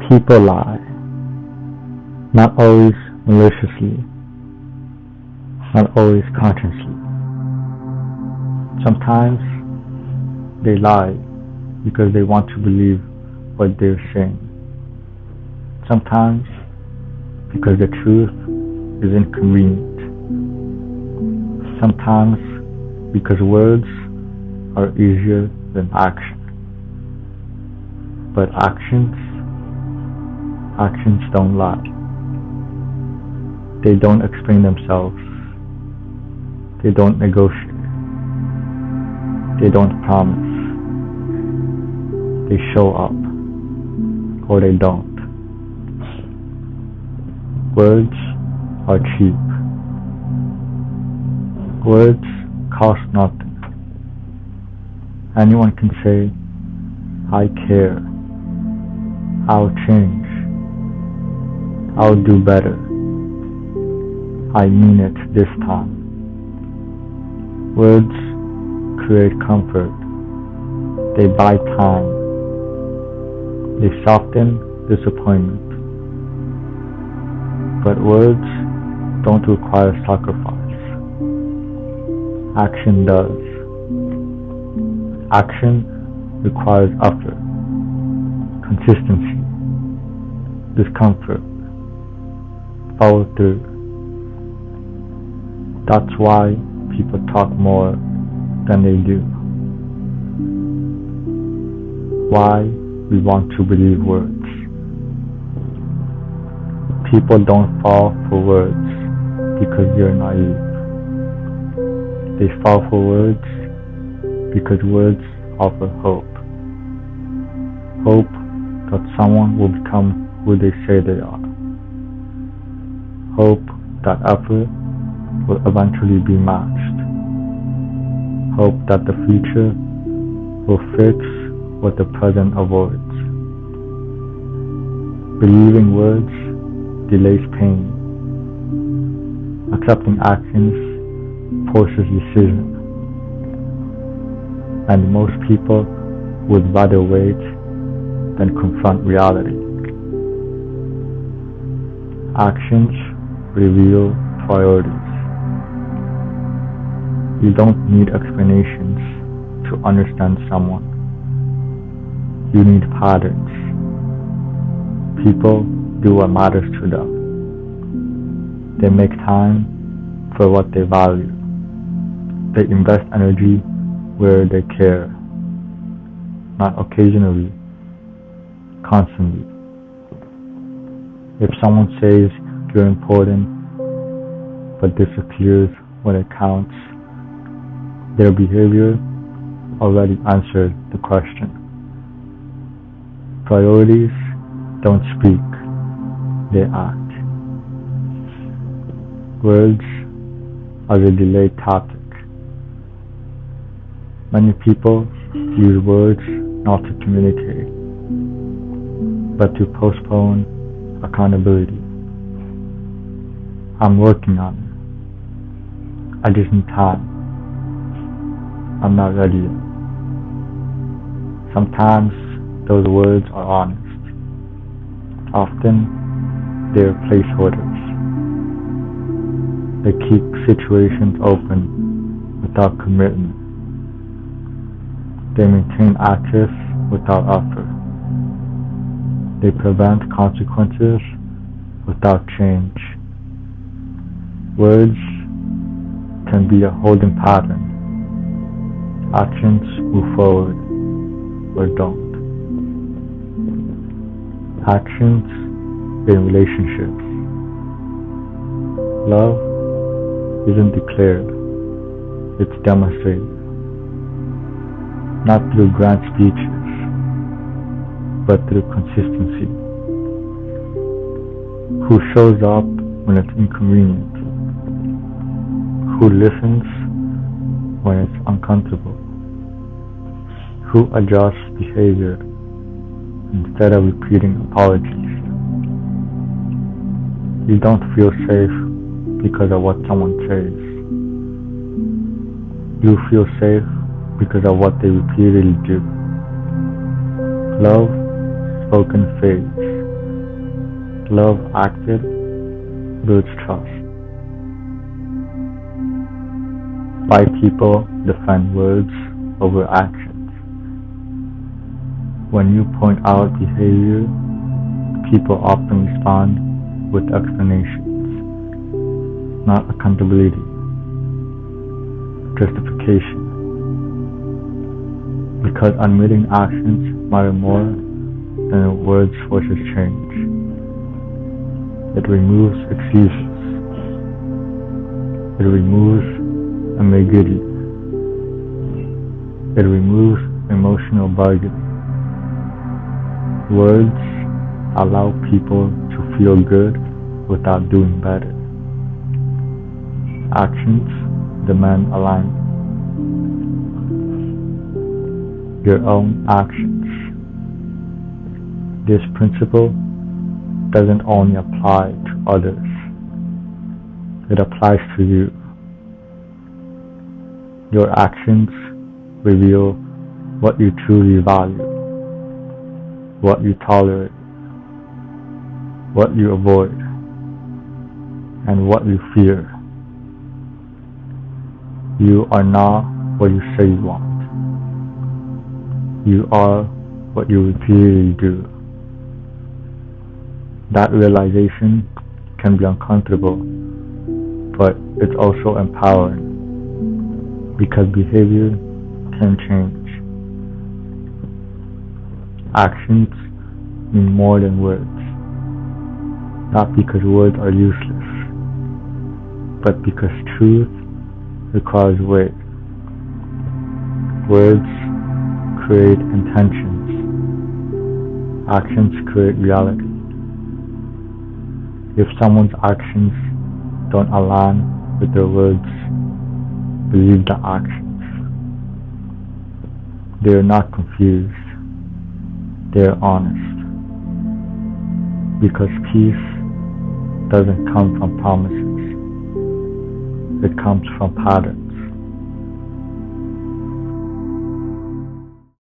People lie, not always maliciously, not always consciously. Sometimes they lie because they want to believe what they're saying. Sometimes because the truth is inconvenient. Sometimes because words are easier than action. But actions don't lie. They don't explain themselves. They don't negotiate. They don't promise. They show up, or they don't. Words are cheap. Words cost nothing. Anyone can say, I care. I'll change. I'll do better. I mean it this time. Words create comfort. They buy time. They soften disappointment. But words don't require sacrifice. Action does. Action requires effort, consistency, discomfort, follow through. That's why people talk more than they do. Why we want to believe words. People don't fall for words because they're naive. They fall for words because words offer hope. Hope that someone will become who they say they are. Hope that effort will eventually be matched. Hope that the future will fix what the present avoids. Believing words delays pain. Accepting actions forces decision. And most people would rather wait than confront reality. Actions reveal priorities. You don't need explanations to understand someone. You need patterns. People do what matters to them. They make time for what they value. They invest energy where they care. Not occasionally, constantly. If someone says you're important but disappears when it counts, their behavior already answered the question. Priorities don't speak, they act. Words are a delayed tactic. Many people use words not to communicate, but to postpone accountability. I'm working on it. I just need time. I'm not ready yet. Sometimes those words are honest. Often they're placeholders. They keep situations open without commitment. They maintain access without effort. They prevent consequences without change. Words can be a holding pattern. Actions move forward or don't. Actions in relationships. Love isn't declared, it's demonstrated. Not through grand speeches, but through consistency. Who shows up when it's inconvenient? Who listens when it's uncomfortable? Who adjusts behavior instead of repeating apologies? You don't feel safe because of what someone says. You feel safe because of what they repeatedly do. Love, spoken fades. Love acted builds trust. Why people defend words over actions. When you point out behavior, people often respond with explanations, not accountability, justification. Because admitting actions matter more than words forces change. It removes excuses. It removes ambiguity. It removes emotional bargaining. Words allow people to feel good without doing better. Actions demand alignment. Your own actions. This principle doesn't only apply to others. It applies to you. Your actions reveal what you truly value, what you tolerate, what you avoid, and what you fear. You are not what you say you want. You are what you repeatedly do. That realization can be uncomfortable, but it's also empowering because behavior can change. Actions mean more than words, not because words are useless, but because truth requires weight. Words create intentions. Actions create reality. If someone's actions don't align with their words, believe the actions. They are not confused. They are honest. Because peace doesn't come from promises. It comes from patterns.